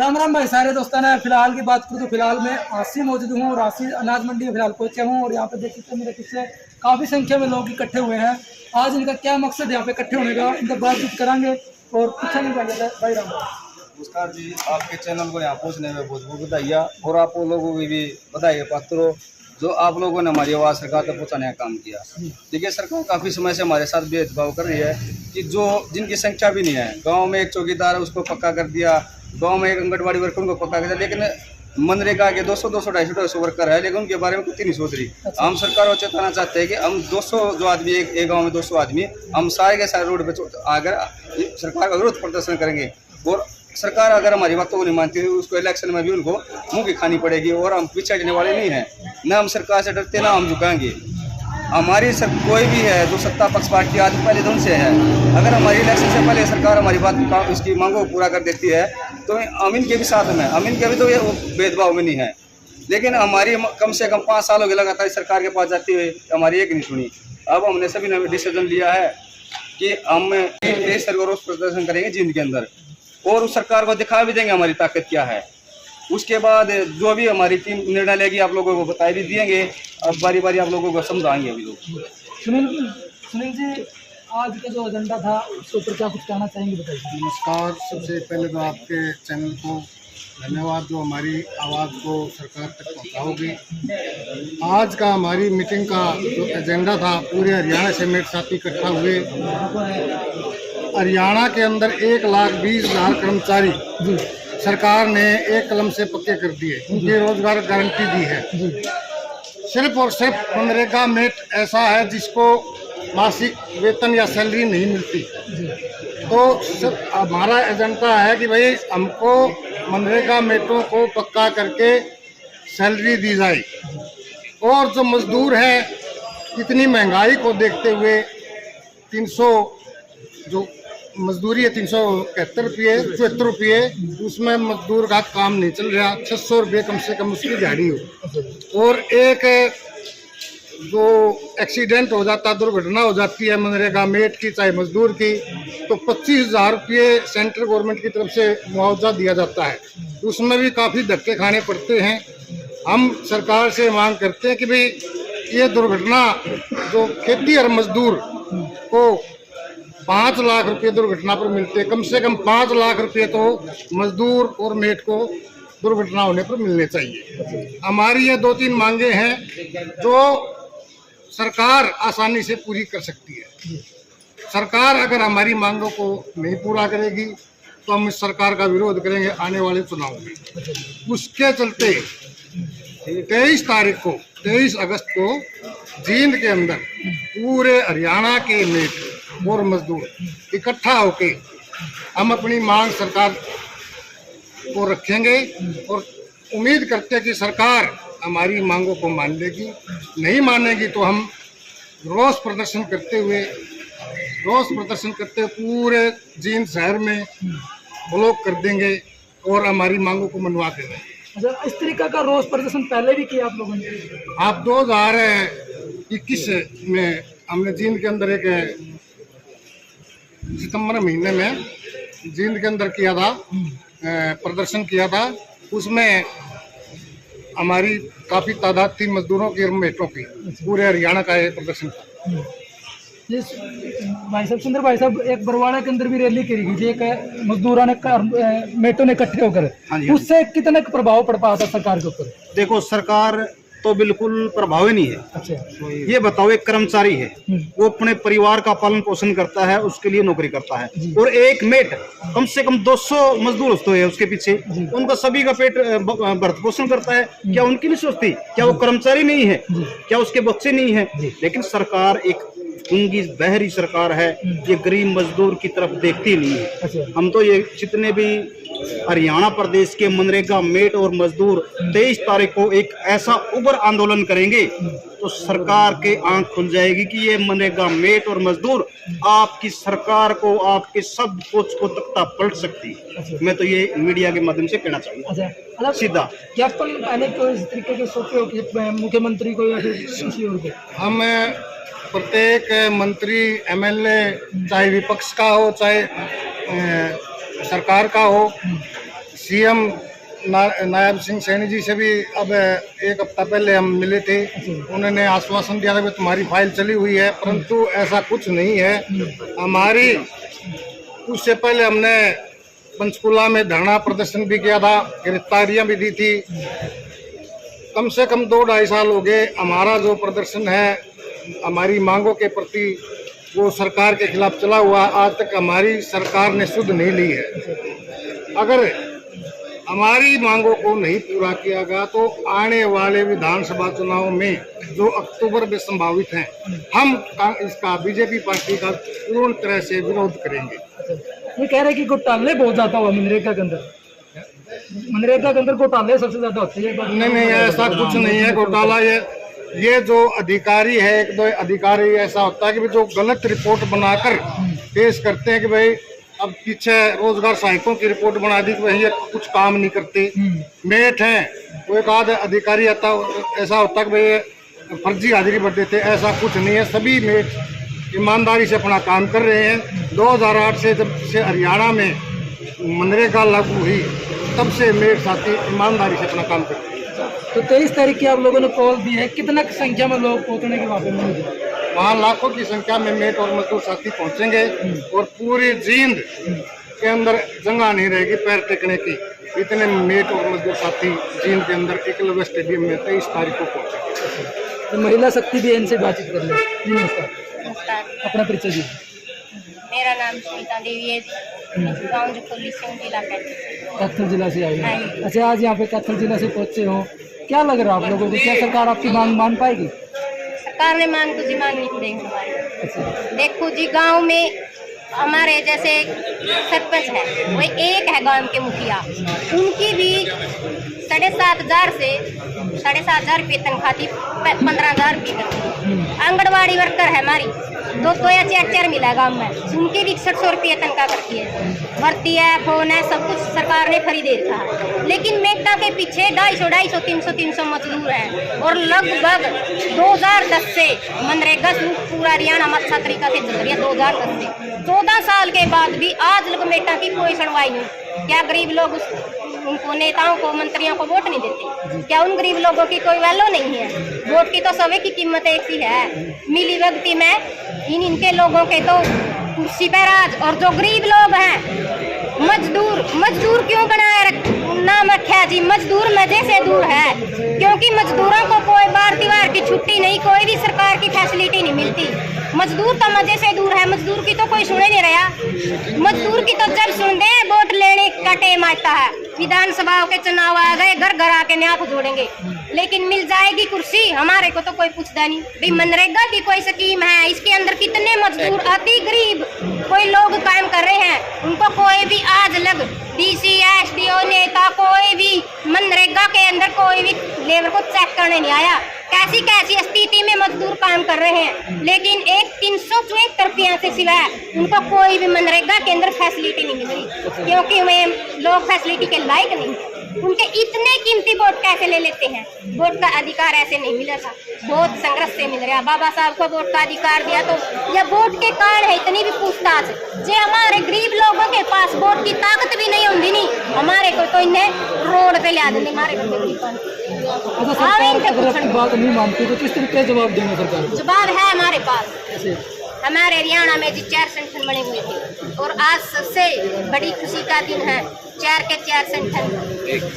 राम राम भाई सारे दोस्तों ने। फिलहाल की बात करूँ तो फिलहाल मैं आसी मौजूद हूँ और आसी अनाज मंडी में फिलहाल पहुंचा हूँ और यहाँ पे देख सकते हैं मेरे पीछे काफ़ी संख्या में लोग इकट्ठे हुए हैं। आज इनका क्या मकसद है यहाँ पे इकट्ठे होने का, इनका बातचीत करांगे और पूछा नहीं जाएगा। भाई राम नमस्कार जी, आपके चैनल को यहाँ पहुँचने में बहुत बहुत बधाइयाँ और आप लोगों को भी बधाई पात्रों जो आप लोगों ने हमारी आवाज़ सरकार तक पहुँचाने का काम किया। देखिए, सरकार काफ़ी समय से हमारे साथ भेदभाव कर रही है कि जो जिनकी संख्या भी नहीं है, गांव में एक चौकीदार उसको पक्का कर दिया, गांव में एक आंगनबाड़ी वर्कर उनको पक्का कर दिया, लेकिन मनरेगा के 200 250 वर्कर है लेकिन उनके बारे में कुछ नहीं सोच रही। हम सरकार को चेताना चाहते हैं कि हम 200 जो आदमी एक गाँव में 200 आदमी हम सारे के सारे रोड पर आकर सरकार का विरोध प्रदर्शन करेंगे और सरकार अगर हमारी बातों को नहीं मानती है उसको इलेक्शन में भी उनको मुंह की खानी पड़ेगी और हम पीछे हटने वाले नहीं हैं। न हम सरकार से डरते ना हम झुकाएंगे। हमारी कोई भी है जो सत्ता पक्ष पार्टी आज पहले तो उनसे है, अगर हमारी इलेक्शन से पहले सरकार हमारी बात इसकी मांगों को पूरा कर देती है तो हम इनके भी साथ में, हम इनके भी तो ये भेदभाव में नहीं है। लेकिन हमारी कम से कम 5 साल हो गए लगातार सरकार के पास जाती हुई, हमारी एक नहीं सुनी। अब हमने सभी ने डिसीजन लिया है कि हम इस रोष प्रदर्शन करेंगे जींद के अंदर और उस सरकार को दिखा भी देंगे हमारी ताकत क्या है। उसके बाद जो भी हमारी टीम निर्णय लेगी आप लोगों को बता भी देंगे। अब बारी बारी आप लोगों को समझाएंगे अभी लोग। सुनील जी, आज का जो एजेंडा था उसके ऊपर क्या कुछ कहना चाहेंगे, बताइए। नमस्कार, सबसे पहले तो आपके चैनल को धन्यवाद जो हमारी आवाज़ को सरकार तक पहुंचाओगे। आज का हमारी मीटिंग का जो एजेंडा था, पूरे हरियाणा से मेरे साथी इकट्ठा हुए। हरियाणा के अंदर 1,20,000 कर्मचारी सरकार ने एक कलम से पक्के कर दिए, उनकी रोजगार गारंटी दी है। सिर्फ और सिर्फ मनरेगा मेट ऐसा है जिसको मासिक वेतन या सैलरी नहीं मिलती। तो हमारा एजेंडा है कि भाई हमको मनरेगा मेटों को पक्का करके सैलरी दी जाए और जो मजदूर हैं इतनी महंगाई को देखते हुए 300 जो मजदूरी है 371 रुपये 74 रुपये, उसमें मजदूर का काम नहीं चल रहा। 600 रुपये कम से कम उसकी दिहाड़ी हो। और एक जो एक्सीडेंट हो जाता, दुर्घटना हो जाती है मनरेगा मेट की चाहे मजदूर की, तो 25,000 रुपये सेंट्रल गवर्नमेंट की तरफ से मुआवजा दिया जाता है। उसमें भी काफ़ी धक्के खाने पड़ते हैं। हम सरकार से मांग करते हैं कि भाई ये दुर्घटना जो खेती और मजदूर को 5 लाख रुपए दुर्घटना पर मिलते, कम से कम 5 लाख रुपए तो मजदूर और मेट को दुर्घटना होने पर मिलने चाहिए। हमारी ये 2-3 मांगे हैं जो सरकार आसानी से पूरी कर सकती है। सरकार अगर हमारी मांगों को नहीं पूरा करेगी तो हम इस सरकार का विरोध करेंगे आने वाले चुनाव में। उसके चलते 23 अगस्त को जींद के अंदर पूरे हरियाणा के मेट और मजदूर इकट्ठा होके हम अपनी मांग सरकार को रखेंगे और उम्मीद करते हैं कि सरकार हमारी मांगों को मान लेगी। नहीं मानेगी तो हम रोष प्रदर्शन करते पूरे जींद शहर में ब्लॉक कर देंगे और हमारी मांगों को मनवा देंगे। अच्छा, इस तरीका का रोष प्रदर्शन पहले भी किया आप लोगों ने? आप 2021 में हमने जींद के अंदर एक सितंबर महीने में जींद के अंदर किया था, प्रदर्शन किया था। उसमें हमारी काफ़ी तादाद थी मजदूरों की और मेटों की। पूरे हरियाणा का ये प्रदर्शन था। भाई साहब, सुंदर भाई साहब, एक बरवाड़ा के अंदर भी रैली करी गई थी, एक मजदूरों ने मेटों ने इकट्ठे होकर, उससे कितना प्रभाव पड़ पाया था सरकार के ऊपर? देखो, सरकार तो बिल्कुल प्रभावी नहीं है। अच्छा, ये बताओ, एक कर्मचारी है वो अपने परिवार का पालन पोषण करता है, उसके लिए नौकरी करता है, और एक मेट कम से कम 200 मजदूर तो है उसके पीछे, उनका सभी का पेट भरण पोषण करता है। क्या उनकी नहीं सोचती? क्या वो कर्मचारी नहीं है? क्या उसके बच्चे नहीं है? लेकिन सरकार एक गूंगी बहरी सरकार है, ये गरीब मजदूर की तरफ देखती नहीं है। हम तो ये जितने भी हरियाणा प्रदेश के मनरेगा मेट और मजदूर 23 तारीख को एक ऐसा उग्र आंदोलन करेंगे तो सरकार के आंख खुल जाएगी कि ये मनरेगा मेट और मजदूर आपकी सरकार को, आपके सब कुछ को तख्ता पलट सकती है। मैं तो ये मीडिया के माध्यम से कहना चाहूँगा सीधा। क्या पहले तो इस तरीके के सोचे हो कि मुख्यमंत्री को या फिर किसी और को? हम प्रत्येक मंत्री, एमएलए, चाहे विपक्ष का हो चाहे सरकार का हो, सीएम नायब सिंह सैनी जी से भी अब 1 हफ्ता पहले हम मिले थे। उन्होंने आश्वासन दिया था कि तुम्हारी फाइल चली हुई है, परंतु ऐसा कुछ नहीं है। हमारी उससे पहले हमने पंचकुला में धरना प्रदर्शन भी किया था, गिरफ्तारियां भी दी थी। कम से कम 2-2.5 साल हो गए। हमारा जो प्रदर्शन है हमारी मांगों के प्रति वो सरकार के खिलाफ चला हुआ, आज तक हमारी सरकार ने सुध नहीं ली है। अगर हमारी मांगों को नहीं पूरा किया गया तो आने वाले विधानसभा चुनाव में जो अक्टूबर में संभावित हैं, हम इसका बीजेपी पार्टी का पूर्ण तरह से विरोध करेंगे। ये कह रहे हैं कि घोटाले बहुत ज्यादा हुआ मनरेगा के अंदर, मनरेगा के अंदर घोटाले सबसे ज्यादा होते हैं। नहीं, ऐसा कुछ नहीं है घोटाला। ये जो अधिकारी है, 1-2 अधिकारी ऐसा होता है कि जो गलत रिपोर्ट बनाकर पेश करते हैं कि भाई अब पीछे रोजगार सहायकों की रिपोर्ट बना दी कि भाई ये कुछ काम नहीं करते, मेट हैं, कोई एक आध अधिकारी आता ऐसा होता है कि भाई फर्जी हाजिरी भर देते। ऐसा कुछ नहीं है, सभी मेट ईमानदारी से अपना काम कर रहे हैं। 2008 से जब से हरियाणा में मनरेगा लागू हुई तब से मेट साथी ईमानदारी से अपना काम कर रहे हैं। तो 23 तारीख की आप लोगों ने कॉल दी है, कितना संख्या में लोग पहुंचने के वहाँ वहाँ लाखों की संख्या में मेट और मजदूर साथी पहुंचेंगे और पूरी जींद के अंदर जगह नहीं रहेगी पैर टेकने की। इतने मेट और मजदूर साथी जींद के अंदर एकलव्य स्टेडियम में 23 तारीख को पहुंचेंगे। तो महिला शक्ति भी इनसे बातचीत कर ले। नमस्कार, अपना परिचय जी। मेरा नाम सुनीता देवी है, गाँव जुखोली सिंह जिला कैथल जिला से आई है। अच्छा, आज यहाँ पे कैथल जिला से पहुँचे हो, क्या लग रहा है आप लोगों को, क्या सरकार आपकी मांग मान पाएगी? सरकार ने मांग तो जी माननी पड़ेगी हमारी। देखो जी, गांव में हमारे जैसे सरपंच है, वही एक है गांव के मुखिया, उनकी भी 7,500 से 7,500 रुपये तनख्वाह थी, 15,000 रुपये करती। आंगनबाड़ी वर्कर है हमारी, 2 या 4 मिला गाँव में, उनकी भी 600 रुपये तनख्वाह करती है। भर्ती है, फोन है, सब कुछ सरकार ने फ्री दे रखा है। लेकिन मेटा के पीछे 250, 300 मजदूर हैं और लगभग 2010 से मनरेगा पूरा हरियाणा में अच्छा तरीका से चल रही है। 2010 से 14 साल के बाद भी आज लोग मेटा की कोई सुनवाई नहीं। क्या गरीब लोग उनको नेताओं को, मंत्रियों को वोट नहीं देते? क्या उन गरीब लोगों की कोई वैल्यू नहीं है? वोट की तो सभी की कीमत एक ही है। मिली भगती में इनके लोगों के तो कुर्सी पे राज, और जो गरीब लोग हैं मजदूर क्यों बनाए नाम रखा जी? मजदूर मजे से दूर है, क्योंकि मजदूरों को कोई बार त्योहार की छुट्टी नहीं, कोई भी सरकार की फैसिलिटी नहीं मिलती। मजदूर तो मजे से दूर है, मजदूर की तो कोई सुने नहीं रहा। मजदूर की तो जब सुन दे वोट लेने का टाइम आता है, विधानसभा के चुनाव आ गए, घर घर आके न्याय जोड़ेंगे, लेकिन मिल जाएगी कुर्सी, हमारे को तो कोई पूछता नहीं। भाई मनरेगा की कोई स्कीम है, इसके अंदर कितने मजदूर अति गरीब कोई लोग काम कर रहे हैं, उनको कोई भी आज लग डीसी एसडीओ नेता कोई भी मनरेगा के अंदर कोई भी लेबर को चेक करने नहीं आया। कैसी कैसी स्थिति में मजदूर काम कर रहे हैं, लेकिन एक 374 रुपया से सिवाय उनको कोई भी मनरेगा के अंदर फैसिलिटी नहीं मिल रही, क्योंकि वे लोग फैसिलिटी के लायक नहीं। उनके इतने कीमती वोट कैसे ले लेते हैं? वोट का अधिकार ऐसे नहीं मिला था, बहुत संघर्ष से मिल रहा। बाबा साहब को वोट का अधिकार दिया तो यह वोट के कारण है इतनी भी पूछताछ। जो हमारे गरीब लोगों के पास वोट की ताकत भी नहीं होती, नहीं हमारे को तो इन्हें रोड पे ला देंगे। हमारे बात नहीं मानती तो किस तरीके जवाब देंगे सरकार? जवाब है हमारे पास। हमारे हरियाणा में जी 4 संगठन बने हुए थे और आज सबसे बड़ी खुशी का दिन है। 4 के 4 संगठन,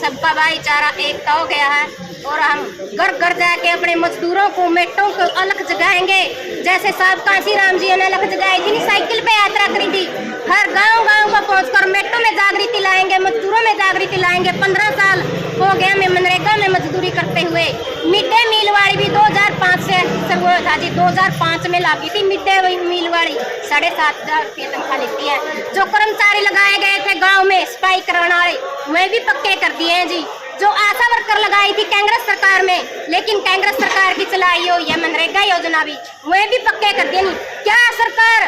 सबका भाईचारा एकता हो गया है और हम घर घर जाके अपने मजदूरों को, मेटों को अलग जगाएंगे। जैसे साहब कांसी राम जी ने अलग जगाई थी, साइकिल पे यात्रा करी थी, हर गांव गांव में पहुंचकर मेटों में जागृति लाएंगे, मजदूरों में जागृति लाएंगे। 15 साल हो गया मैं मनरेगा में मजदूरी करते हुए। मिड डे मील वाली भी 2005 से शुरू था जी, 2005 में लागी थी मिड डे मील वाली, 7,500 रुपये तनख्वाह लेती है। जो कर्मचारी लगाए गए थे गाँव में सफाई कराने वाले, वे भी पक्के कर दिए हैं जी। जो आशा वर्कर लगाई थी कांग्रेस सरकार में, लेकिन कांग्रेस सरकार की चलाई हो यह मनरेगा योजना भी, वे भी पक्के कर दिए। नहीं क्या सरकार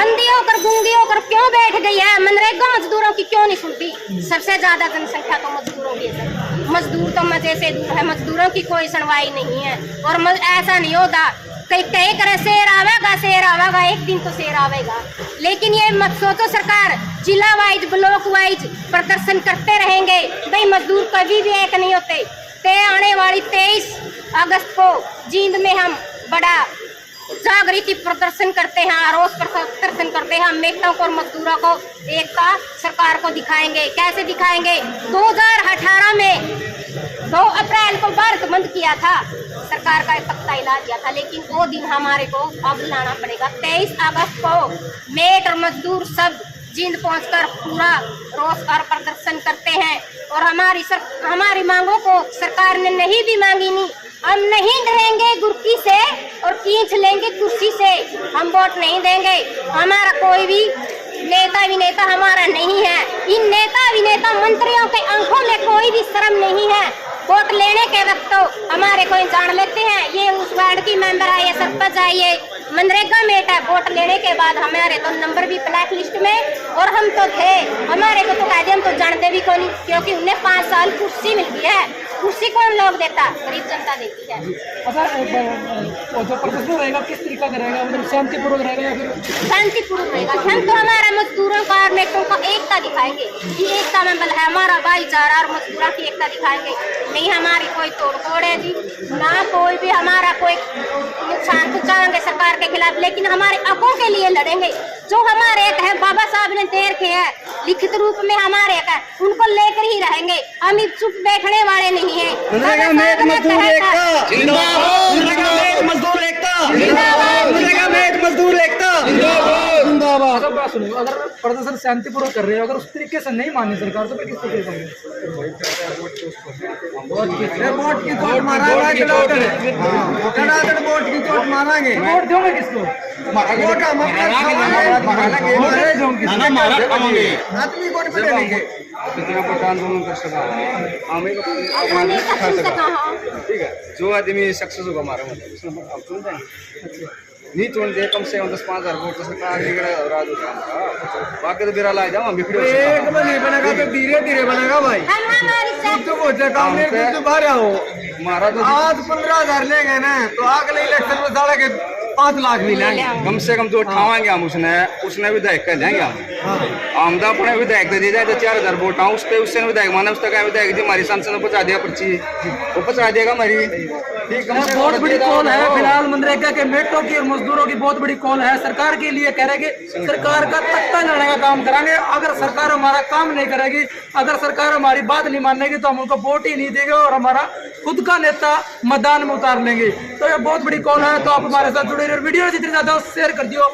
अंधी होकर गूंगी होकर क्यों बैठ गई है? मनरेगा मजदूरों की क्यों नहीं सुनती? सबसे ज्यादा जनसंख्या तो मजदूरों की है। मजदूर तो मजे से दूर है, मजदूरों की कोई सुनवाई नहीं है। और ऐसा नहीं होता कहीं करे शेर आवेगा एक दिन तो शेर आवेगा। लेकिन ये मत सोचो सरकार जिला वाइज ब्लॉक वाइज प्रदर्शन करते रहेंगे, भाई मजदूर कभी भी एक नहीं होते। आने वाली 23 अगस्त को जींद में हम बड़ा जागृति प्रदर्शन करते हैं, रोष प्रदर्शन करते हैं। मेहनतों को और मजदूरों को एकता सरकार को दिखाएंगे। कैसे दिखाएंगे? 2018 में 2 अप्रैल को भारत बंद किया था, सरकार का एक तख्ता हिला दिया था, लेकिन वो दिन हमारे को अब लाना पड़ेगा। 23 अगस्त को मेट और मजदूर सब जींद पहुंचकर पूरा रोष और प्रदर्शन करते हैं। और हमारी मांगों को सरकार ने नहीं भी मांगी नहीं, हम नहीं डरेंगे गुर्की से और खींच लेंगे कुर्सी से, हम वोट नहीं देंगे। हमारा कोई भी नेता विनेता हमारा नहीं है। इन नेता विनेता मंत्रियों के आंखों में कोई भी शर्म नहीं है। वोट लेने के वक्त तो हमारे को जान लेते हैं, ये उस वार्ड की मेंबर आई है, सरपंच आई है, मनरेगा मेट है। वोट लेने के बाद हमारे तो नंबर भी ब्लैक लिस्ट में, और हम तो थे, हमारे को तो कहते हम तो जानते भी कौन, क्योंकि उन्हें 5 साल कुर्सी मिलती है। कुर्सी कौन लोग देता? गरीब जनता देती है। अच्छा, जो प्रदर्शन रहेगा किस तरीका का रहेगा? मतलब शांतिपूर्वक रहेगा या फिर? शांतिपूर्वक रहेगा। हम तो हमारा मजदूरों का और मेटों का एकता दिखाएंगे, ये एकता में बल है हमारा भाईचारा और मजदूरों की एकता दिखाएंगे। नहीं हमारी कोई तोड़ फोड़ है जी, ना कोई भी हमारा कोई नुकसान पहुँचाएंगे सरकार के खिलाफ, लेकिन हमारे हकों के लिए लड़ेंगे। जो हमारे एक है, बाबा साहब ने दे रखे है लिखित रूप में, हमारे एक है, उनको लेकर ही रहेंगे। हम चुप बैठने वाले नहीं है। मनरेगा मेट मजदूर एकता जिंदाबाद, मनरेगा मेट मजदूर एकता जिंदाबाद, मनरेगा मेट मजदूर एकता जिंदाबाद। सब बात सुनिए, अगर प्रदर्शन शांतिपूर्वक कर रहे हो, अगर उस तरीके से नहीं मानी सरकार तो फिर किस तरीके से? वोट की चोट मारांगे, वोट की चोट मारांगे। वोट दोगे किसको? वोट आदमी वोट पे लेंगे। कितना पता आंदोलन कर सका हमें ठीक है। जो आदमी सक्सेस होगा हमारा मतलब उसने आप चुन जाएंगे, नहीं चुन दे कम से कम 10-5 हज़ार वोट तो सरकार राज हो जाएगा। बाकी तो बिरा ला जाओ हम बिखरे एक में नहीं बनेगा तो धीरे धीरे बनेगा भाई। तो पहुंचे काम नहीं, तो बाहर आओ। हमारा तो आज 15,000 लेंगे ना, तो अगले इलेक्शन में साढ़े के 5 लाख भी लेंगे कम से कम। जो उठावाएंगे हम उसने विधायक कर लेंगे हम। आमदा अपने विधायक दे दिया जाए तो 4,000 वोट आऊँ उससे विधायक माना उसका क्या विधायक जी हमारी सांसद ने पहुंचा दिया पर्ची, वो पहुंचा देगा हमारी। ठीक है, बहुत बड़ी कॉल है फिलहाल मनरेगा के मेटों की और मजदूरों की, बहुत बड़ी कॉल है सरकार के लिए। कह रहे कि सरकार का तख्ता लाने का काम कराएंगे। अगर सरकार हमारा काम नहीं करेगी, अगर सरकार हमारी बात नहीं मानेगी तो हम उनको वोट ही नहीं देंगे और हमारा खुद का नेता मैदान में उतार लेंगे। तो ये बहुत बड़ी कॉल है। तो आप हमारे साथ जुड़े रहिए, वीडियो जितनी ज्यादा शेयर कर दियो।